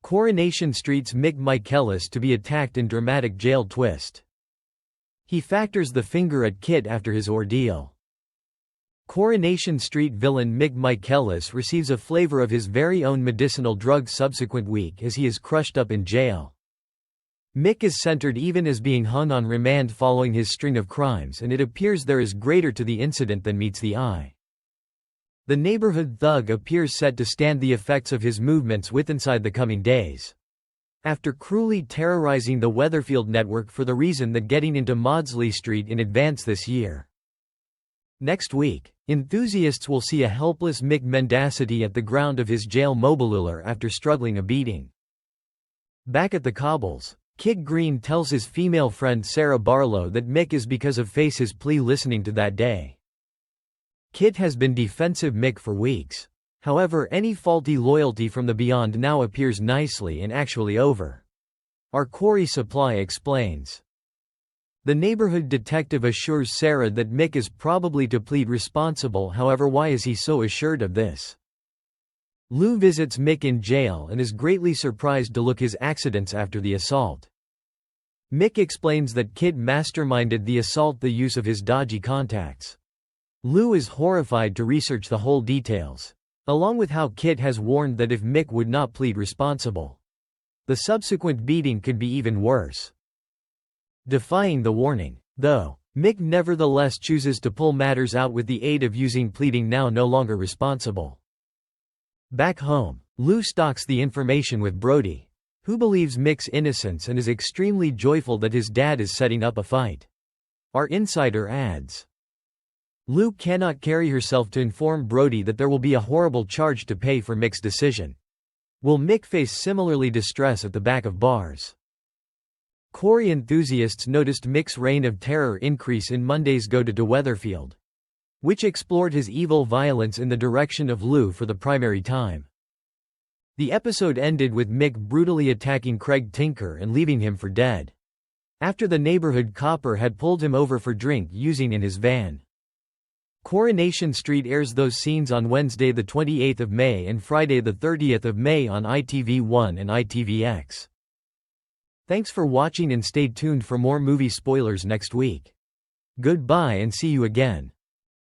Coronation Street's Mick Michaelis to be attacked in dramatic jail twist. He factors the finger at Kit after his ordeal. Coronation Street villain Mick Michaelis receives a flavor of his very own medicinal drug subsequent week as he is crushed up in jail. Mick is centered even as being hung on remand following his string of crimes, and it appears there is greater to the incident than meets the eye. The neighborhood thug appears set to stand the effects of his movements inside the coming days. After cruelly terrorizing the Weatherfield network for the reason that getting into Maudsley Street in advance this year. Next week, enthusiasts will see a helpless Mick mendacity at the ground of his jail mobilular after struggling a beating. Back at the cobbles, Kid Green tells his female friend Sarah Barlow that Mick is because of his plea listening to that day. Kit has been defensive Mick for weeks. However, any faulty loyalty from the beyond now appears nicely and actually over. Our Corrie supply explains. The neighborhood detective assures Sarah that Mick is probably to plead responsible. However, why is he so assured of this? Lou visits Mick in jail and is greatly surprised to look his accidents after the assault. Mick explains that Kid masterminded the assault, the use of his dodgy contacts. Lou is horrified to research the whole details, along with how Kid has warned that if Mick would not plead responsible, the subsequent beating could be even worse. Defying the warning, though, Mick nevertheless chooses to pull matters out with the aid of using pleading now no longer responsible. Back home, Lou stalks the information with Brody, who believes Mick's innocence and is extremely joyful that his dad is setting up a fight. Our insider adds. Lou cannot carry herself to inform Brody that there will be a horrible charge to pay for Mick's decision. Will Mick face similarly distress at the back of bars? Corrie enthusiasts noticed Mick's reign of terror increase in Monday's Go to Weatherfield, which explored his evil violence in the direction of Lou for the primary time. The episode ended with Mick brutally attacking Craig Tinker and leaving him for dead, after the neighborhood copper had pulled him over for drink using in his van. Coronation Street airs those scenes on Wednesday the 28th of May and Friday the 30th of May on ITV1 and ITVX. Thanks for watching and stay tuned for more movie spoilers next week. Goodbye and see you again.